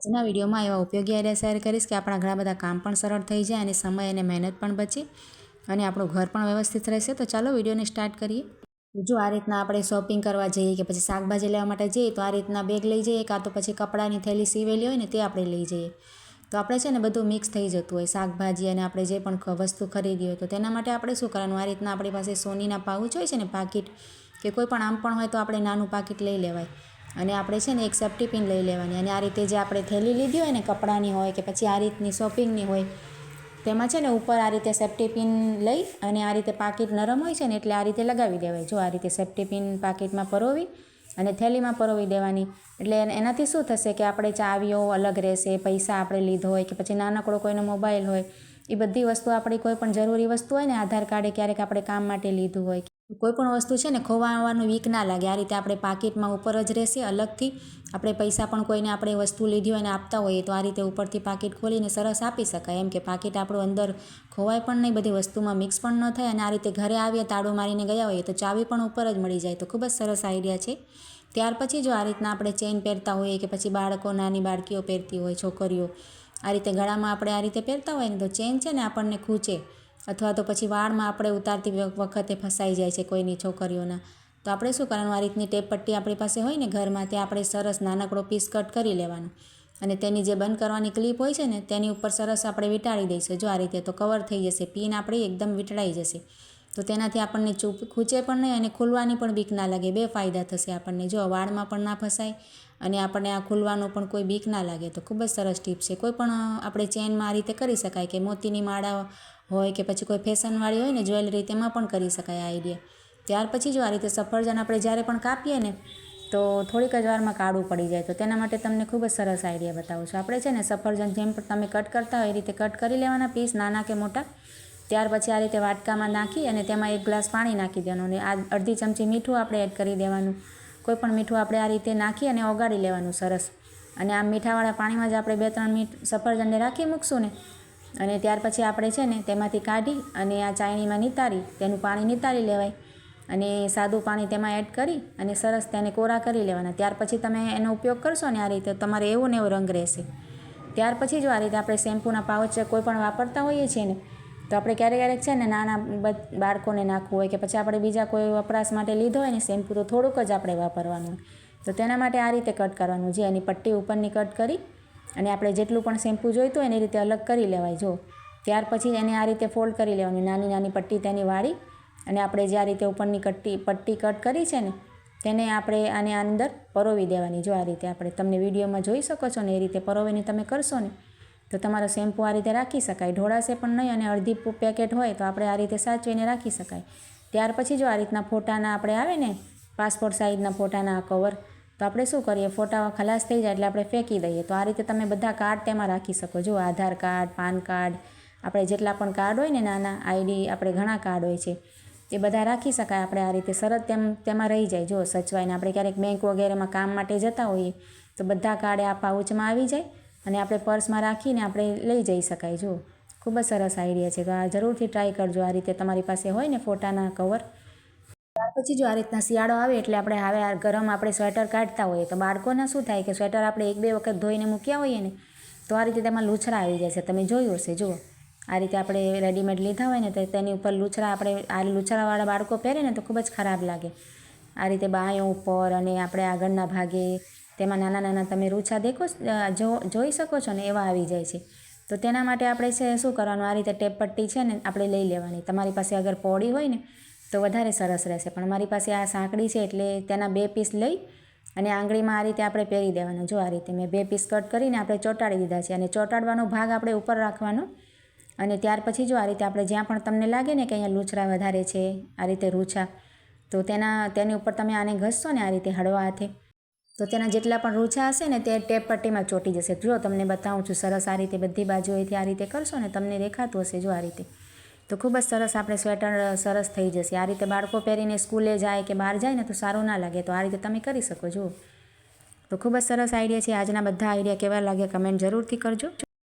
આજના વિડીયોમાં એવા ઉપયોગી આઈડિયા શેર કરીશ કે આપણા ઘણા બધા કામ પણ સરળ થઈ જાય અને સમય અને મહેનત પણ બચે અને આપણું ઘર પણ વ્યવસ્થિત રહેશે। તો ચાલો વિડીયોને સ્ટાર્ટ કરીએ। જો આ રીતના આપણે શોપિંગ કરવા જઈએ કે પછી શાકભાજી લેવા માટે જઈએ તો આ રીતના બેગ લઈ જઈએ, કાં તો પછી કપડાની થેલી સીવેલી હોય ને તે આપણે લઈ જઈએ। તો આપણે છે ને બધું મિક્સ થઈ જતું હોય, શાકભાજી અને આપણે જે પણ વસ્તુ ખરીદી હોય, તો તેના માટે આપણે શું કરવાનું, આ રીતના આપણી પાસે સોનીના પાઉચ હોય છે ને, પાકીટ કે કોઈ પણ આમ પણ હોય તો આપણે નાનું પાકીટ લઈ લેવાય અને આપણે છે ને એક સેફ્ટી પિન લઈ લેવાની અને આ રીતે જે આપણે થેલી લીધી હોય ને કપડાની હોય કે પછી આ રીતની શોપિંગની હોય તેમાં છે ને ઉપર આ રીતે સેફ્ટી પિન લઈ અને આ રીતે પાકીટ નરમ હોય છે ને એટલે આ રીતે લગાવી દેવાય। જો આ રીતે સેફ્ટી પિન પાકીટમાં પરોવી અને થેલીમાં પરોવી દેવાની, એટલે એનાથી શું થશે કે આપણે ચાવીઓ અલગ રહેશે, પૈસા આપણે લીધો હોય કે પછી નાનકડો કોઈનો મોબાઈલ હોય, એ બધી વસ્તુ આપણી કોઈ પણ જરૂરી વસ્તુ હોય ને, આધાર કાર્ડ ક્યારેક આપણે કામ માટે લીધું હોય, કોઈ પણ વસ્તુ છે ને ખોવાવાનું બીક ના લાગે। આ રીતે આપણે પાકીટમાં ઉપર જ રહેશે અલગથી। આપણે પૈસા પણ કોઈને આપણે વસ્તુ લીધી હોય ને આપતા હોઈએ તો આ રીતે ઉપરથી પાકીટ ખોલીને સરસ આપી શકાય, એમ કે પાકીટ આપણું અંદર ખોવાય પણ નહીં, બધી વસ્તુમાં મિક્સ પણ ન થાય અને આ રીતે ઘરે આવીએ તાળું મારીને ગયા હોઈએ તો ચાવી પણ ઉપર જ મળી જાય। તો ખૂબ જ સરસ આઈડિયા છે। ત્યાર પછી જો આ રીતના આપણે ચેન પહેરતા હોઈએ કે પછી બાળકો, નાની બાળકીઓ પહેરતી હોય, છોકરીઓ આ રીતે ગળામાં આપણે આ રીતે પહેરતા હોય ને તો ચેન છે ને આપણને ખૂંચે અથવા તો પછી વાળમાં આપણે ઉતારતી વખતે ફસાઈ જાય છે કોઈની છોકરીઓના, તો આપણે શું કરવાનું, આ રીતની ટેપ પટ્ટી આપણી પાસે હોય ને ઘરમાં, તે આપણે સરસ નાનકડો પીસ કટ કરી લેવાનો અને તેની જે બંધ કરવાની ક્લિપ હોય છે ને તેની ઉપર સરસ આપણે વીંટાળી દઈશું। જો આ રીતે તો કવર થઈ જશે, પિન આપણી એકદમ વીંટળાઈ જશે, તો તેનાથી આપણને ખૂંચે પણ નહીં અને ખુલવાની પણ બીક ના લાગે। બે ફાયદા થશે આપણને, જો વાળમાં પણ ના ફસાય અને આપણને આ ખુલવાનું પણ કોઈ બીક ના લાગે। તો ખૂબ જ સરસ ટીપ છે। કોઈ પણ આપણે ચેનમાં આ રીતે કરી શકાય કે મોતીની માળા હોય કે પછી કોઈ ફેશનવાળી હોય ને જ્વેલરી, તેમાં પણ કરી શકાય આ આઈડિયા। ત્યાર પછી જો આ રીતે સફરજન આપણે જ્યારે પણ કાપીએ ને તો થોડીક જ વારમાં કાળું પડી જાય, તો તેના માટે તમને ખૂબ જ સરસ આઈડિયા બતાવું છું। આપણે છે ને સફરજન જેમ તમે કટ કરતા હોય એ રીતે કટ કરી લેવાના પીસ, નાના કે મોટા। ત્યાર પછી આ રીતે વાટકામાં નાખી અને તેમાં 1 ગ્લાસ પાણી નાખી દેવાનું અને આ અડધી ચમચી મીઠું આપણે એડ કરી દેવાનું। કોઈ પણ મીઠું આપણે આ રીતે નાખી અને ઓગાળી લેવાનું સરસ, અને આ મીઠાવાળા પાણીમાં જ આપણે 2-3 મિનિટ સફરજનને રાખી મૂકશું ને અને ત્યાર પછી આપણે છે ને તેમાંથી કાઢી અને આ ચાયણીમાં નિતારી, તેનું પાણી નિતારી લેવાય અને સાદું પાણી તેમાં એડ કરી અને સરસ તેને કોરા કરી લેવાના। ત્યાર પછી તમે એનો ઉપયોગ કરશો ને આ રીતે, તમારે એવો ને એવો રંગ રહેશે। ત્યાર પછી જો આ રીતે આપણે શેમ્પૂના પાઉચ કોઈ પણ વાપરતા હોઈએ છીએ ને, તો આપણે ક્યારેક છે ને નાના બાળકોને નાખવું હોય કે પછી આપણે બીજા કોઈ વપરાશ માટે લીધો હોય ને શેમ્પૂ, તો થોડુંક જ આપણે વાપરવાનું, તો તેના માટે આ રીતે કટ કરવાનું। જે એની પટ્ટી ઉપરની કટ કરી અને આપણે જેટલું પણ શેમ્પૂ જોઈતું હોય એને રીતે અલગ કરી લેવાય। જો ત્યાર પછી એને આ રીતે ફોલ્ડ કરી લેવાની, નાની નાની પટ્ટી તેની વાળી અને આપણે જે આ રીતે ઉપરની પટ્ટી કટ કરી છે ને તેને આપણે આને અંદર પરોવી દેવાની। જો આ રીતે આપણે તમને વિડીયોમાં જોઈ શકો છો ને એ રીતે પરોવીને તમે કરશો ને તો તમારો શેમ્પૂ આ રીતે રાખી શકાય, ઢોળાશે પણ નહીં અને અડધી પેકેટ હોય તો આપણે આ રીતે સાચવીને રાખી શકાય। ત્યાર પછી જો આ રીતના ફોટાના આપણે આવે ને પાસપોર્ટ સાઇઝના ફોટાના કવર, તો આપણે શું કરીએ, ફોટા ખલાસ થઈ જાય એટલે આપણે ફેંકી દઈએ, તો આ રીતે તમે બધા કાર્ડ તેમાં રાખી શકો। જો આધાર કાર્ડ, પાન કાર્ડ, આપણે જેટલા પણ કાર્ડ હોય ને નાના આઈડી, આપણે ઘણા કાર્ડ હોય છે, એ બધા રાખી શકાય આપણે આ રીતે સરસ, તેમાં રહી જાય જો સચવાઈને। આપણે ક્યારેક બેંક વગેરેમાં કામ માટે જતા હોઈએ તો બધા કાર્ડ આ પાઉચમાં આવી જાય અને આપણે પર્સમાં રાખીને આપણે લઈ જઈ શકાય। જો ખૂબ જ સરસ આઈડિયા છે, તો આ જરૂરથી ટ્રાય કરજો। આ રીતે તમારી પાસે હોય ને ફોટાના કવર। ત્યાર પછી જો આ રીતના શિયાળો આવે એટલે આપણે હવે ગરમ આપણે સ્વેટર કાઢતા હોઈએ, તો બાળકોને શું થાય કે સ્વેટર આપણે 1-2 વખત ધોઈને મૂક્યા હોઈએ ને તો આ રીતે તેમાં લૂછરા આવી જાય છે, તમે જોયું હશે। જુઓ આ રીતે આપણે રેડીમેડ લીધા હોય ને તો તેની ઉપર લૂછરા, આપણે આ લૂછરાવાળા બાળકો પહેરે ને તો ખૂબ જ ખરાબ લાગે। આ રીતે બાંયો ઉપર અને આપણે આગળના ભાગે તેમાં નાના નાના તમે રૂછા જોઈ શકો છો ને એવા આવી જાય છે, તો તેના માટે આપણે છે શું કરવાનું, આ રીતે ટેપ પટ્ટી છે ને આપણે લઈ લેવાની। તમારી પાસે અગર પોળી હોય ને તો વધારે સરસ રહેશે, પણ મારી પાસે આ સાંકડી છે એટલે તેના 2 પીસ લઈ અને આંગળીમાં આ રીતે આપણે પહેરી દેવાના। જો આ રીતે મેં 2 પીસ કટ કરીને આપણે ચોંટાડી દીધા છે અને ચોંટાડવાનો ભાગ આપણે ઉપર રાખવાનો અને ત્યાર પછી જો આ રીતે આપણે જ્યાં પણ તમને લાગે ને કે અહીંયા લૂછરા વધારે છે, આ રીતે રૂછા, તો તેની ઉપર તમે આને ઘસશો ને આ રીતે હળવા હાથે, તો તેના જેટલા પણ રૂછા હશે ને તે ટેપ પટ્ટીમાં ચોંટી જશે। જો તમને બતાવું છું સરસ, આ રીતે બધી બાજુએથી આ રીતે કરશો ને તમને દેખાતું હશે જો આ રીતે, તો ખૂબ જ સરસ આપણે સ્વેટર સરસ થઈ જશે। આ રીતે બાળકો પહેરીને સ્કૂલે જાય કે બહાર જાય ને તો સારું ના લાગે, તો આ રીતે તમે કરી શકો। જુઓ તો ખૂબ જ સરસ આઈડિયા છે। આજના બધા આઈડિયા કેવા લાગ્યા કમેન્ટ જરૂરથી કરજો।